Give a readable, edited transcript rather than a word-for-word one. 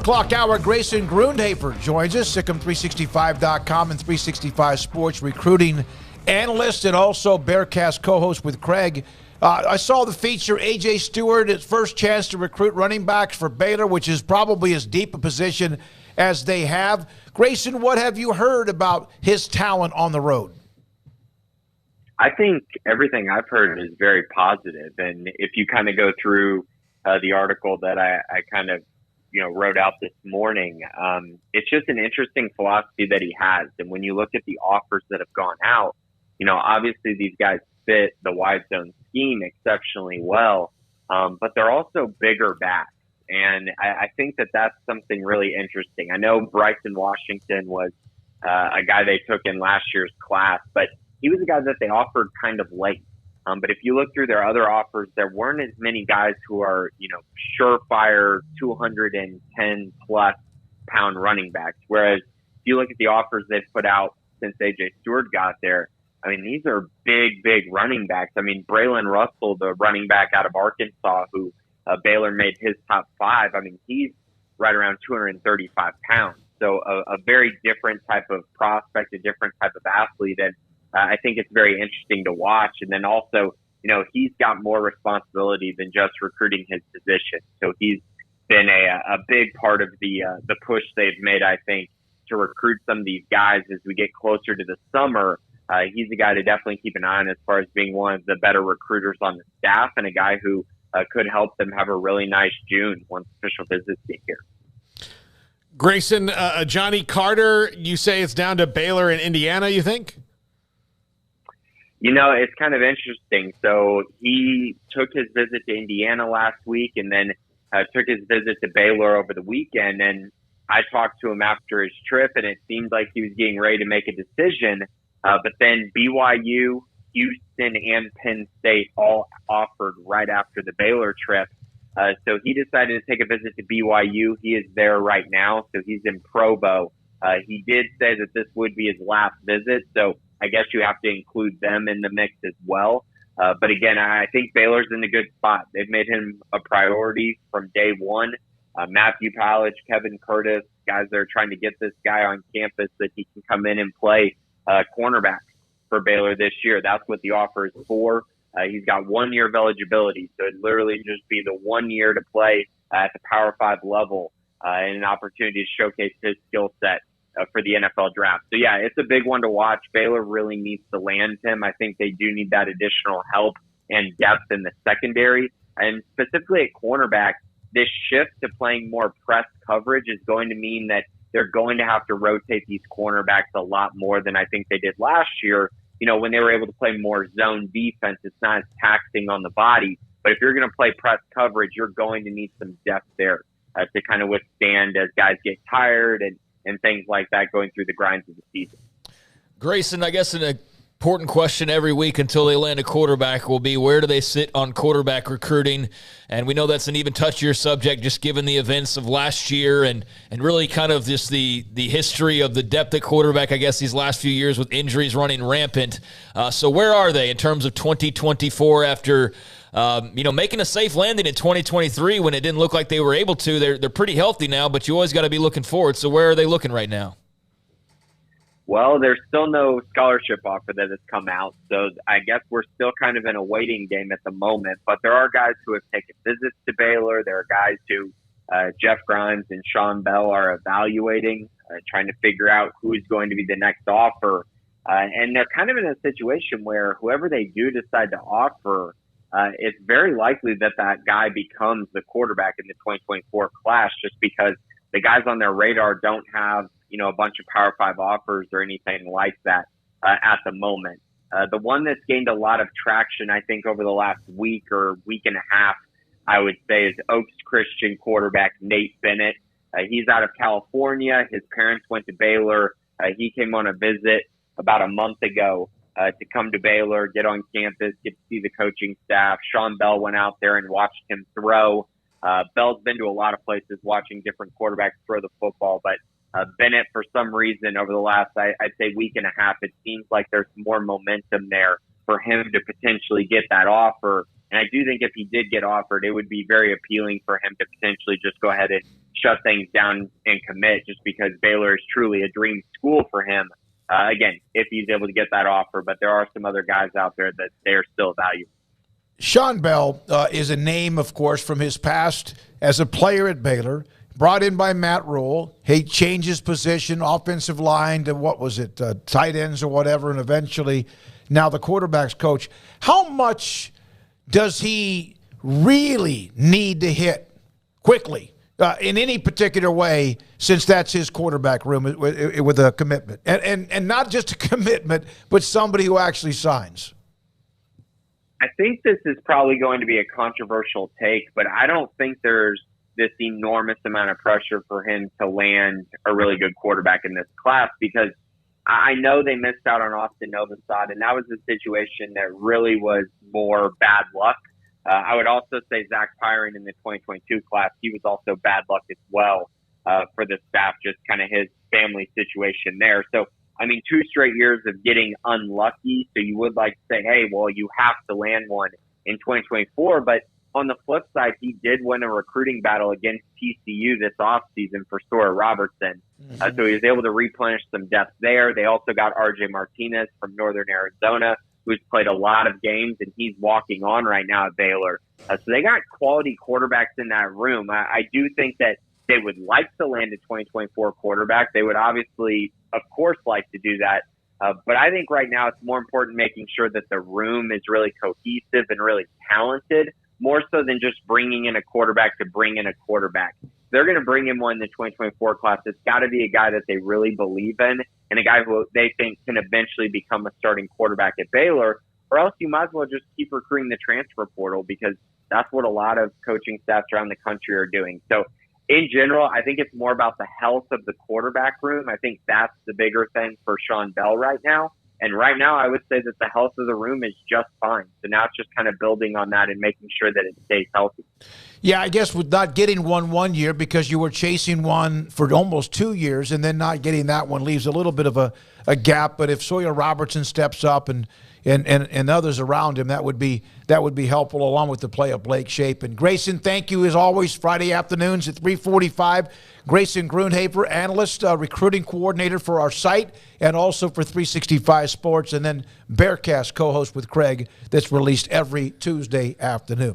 o'clock hour, Grayson Grundhoefer joins us, Sic'Em365.com and 365 Sports Recruiting Analyst, and also Bearcast co-host with Craig. I saw the feature, A.J. Stewart, his first chance to recruit running backs for Baylor, which is probably as deep a position as they have. Grayson, what have you heard about his talent on the road? I think everything I've heard is very positive. And if you kind of go through the article that I kind of, wrote out this morning, it's just an interesting philosophy that he has. And when you look at the offers that have gone out, obviously these guys fit the wide zone scheme exceptionally well, but they're also bigger backs. And I think that that's something really interesting. I know Bryson Washington was a guy they took in last year's class, but he was a guy that they offered kind of late. But if you look through their other offers, there weren't as many guys who are, surefire 210-plus pound running backs. Whereas if you look at the offers they've put out since A.J. Stewart got there, I mean, these are big, big running backs. I mean, Braylon Russell, the running back out of Arkansas, who Baylor made his top 5, I mean, he's right around 235 pounds. So a very different type of prospect, a different type of athlete. And I think it's very interesting to watch. And then also, he's got more responsibility than just recruiting his position. So he's been a big part of the push they've made, I think, to recruit some of these guys as we get closer to the summer. He's a guy to definitely keep an eye on as far as being one of the better recruiters on the staff, and a guy who could help them have a really nice June once official visits get here. Grayson, Johnny Carter, you say it's down to Baylor and Indiana, you think? It's kind of interesting. So he took his visit to Indiana last week and then took his visit to Baylor over the weekend. And I talked to him after his trip, and it seemed like he was getting ready to make a decision. But then BYU, Houston, and Penn State all offered right after the Baylor trip. So he decided to take a visit to BYU. He is there right now, so he's in Provo. He did say that this would be his last visit, so I guess you have to include them in the mix as well. But again, I think Baylor's in a good spot. They've made him a priority from day one. Matthew Palich, Kevin Curtis, guys that are trying to get this guy on campus so that he can come in and play cornerback for Baylor this year. That's what the offer is for. He's got 1 year of eligibility, so it'd literally just be the 1 year to play at the Power 5 level and an opportunity to showcase his skill set for the NFL draft. So, yeah, it's a big one to watch. Baylor really needs to land him. I think they do need that additional help and depth in the secondary. And specifically at cornerback, this shift to playing more press coverage is going to mean that they're going to have to rotate these cornerbacks a lot more than I think they did last year. When they were able to play more zone defense, it's not as taxing on the body. But if you're going to play press coverage, you're going to need some depth there to kind of withstand as guys get tired and things like that going through the grinds of the season. Grayson, I guess an important question every week until they land a quarterback will be, where do they sit on quarterback recruiting? And we know that's an even touchier subject just given the events of last year and really kind of just the history of the depth at quarterback, I guess, these last few years with injuries running rampant. So where are they in terms of 2024 after making a safe landing in 2023 when it didn't look like they were able to? They're pretty healthy now, but you always got to be looking forward. So where are they looking right now? Well, there's still no scholarship offer that has come out, so I guess we're still kind of in a waiting game at the moment. But there are guys who have taken visits to Baylor. There are guys who Jeff Grimes and Shawn Bell are evaluating, trying to figure out who is going to be the next offer. And they're kind of in a situation where whoever they do decide to offer, it's very likely that that guy becomes the quarterback in the 2024 class, just because the guys on their radar don't have a bunch of Power 5 offers or anything like that at the moment. The one that's gained a lot of traction, I think, over the last week or week and a half, I would say, is Oaks Christian quarterback Nate Bennett. He's out of California. His parents went to Baylor. He came on a visit about a month ago to come to Baylor, get on campus, get to see the coaching staff. Shawn Bell went out there and watched him throw. Bell's been to a lot of places watching different quarterbacks throw the football, but Bennett, for some reason, over the last, I'd say, week and a half, it seems like there's more momentum there for him to potentially get that offer. And I do think if he did get offered, it would be very appealing for him to potentially just go ahead and shut things down and commit just because Baylor is truly a dream school for him. Again, if he's able to get that offer, but there are some other guys out there that they're still valuable. Shawn Bell is a name, of course, from his past as a player at Baylor, brought in by Matt Rule. He changed his position, offensive line to, what was it, tight ends or whatever, and eventually now the quarterback's coach. How much does he really need to hit quickly in any particular way, since that's his quarterback room with a commitment? And not just a commitment, but somebody who actually signs. I think this is probably going to be a controversial take, but I don't think there's this enormous amount of pressure for him to land a really good quarterback in this class, because I know they missed out on Austin Novosad, and that was a situation that really was more bad luck. I would also say Zach Pyron in the 2022 class, he was also bad luck as well for the staff, just kind of his family situation there. So, I mean, 2 straight years of getting unlucky. So you would like to say, hey, well, you have to land one in 2024. But on the flip side, he did win a recruiting battle against TCU this offseason for Sora Robertson. So he was able to replenish some depth there. They also got RJ Martinez from Northern Arizona, who's played a lot of games, and he's walking on right now at Baylor. So they got quality quarterbacks in that room. I do think that they would like to land a 2024 quarterback. They would obviously, of course, like to do that. But I think right now it's more important making sure that the room is really cohesive and really talented, more so than just bringing in a quarterback to bring in a quarterback. They're going to bring in one in the 2024 class. It's got to be a guy that they really believe in and a guy who they think can eventually become a starting quarterback at Baylor, or else you might as well just keep recruiting the transfer portal, because that's what a lot of coaching staffs around the country are doing. So in general, I think it's more about the health of the quarterback room. I think that's the bigger thing for Shawn Bell right now. And right now, I would say that the health of the room is just fine. So now it's just kind of building on that and making sure that it stays healthy. Yeah, I guess with not getting one year because you were chasing one for almost 2 years, and then not getting that one leaves a little bit of a gap. But if Sawyer Robertson steps up and others around him, that would be helpful, along with the play of Blake Shapen. Grayson, thank you as always. Friday afternoons at 3:45. Grayson Grundhoefer, analyst, recruiting coordinator for our site, and also for 365 Sports, and then Bearcast co-host with Craig, that's released every Tuesday afternoon.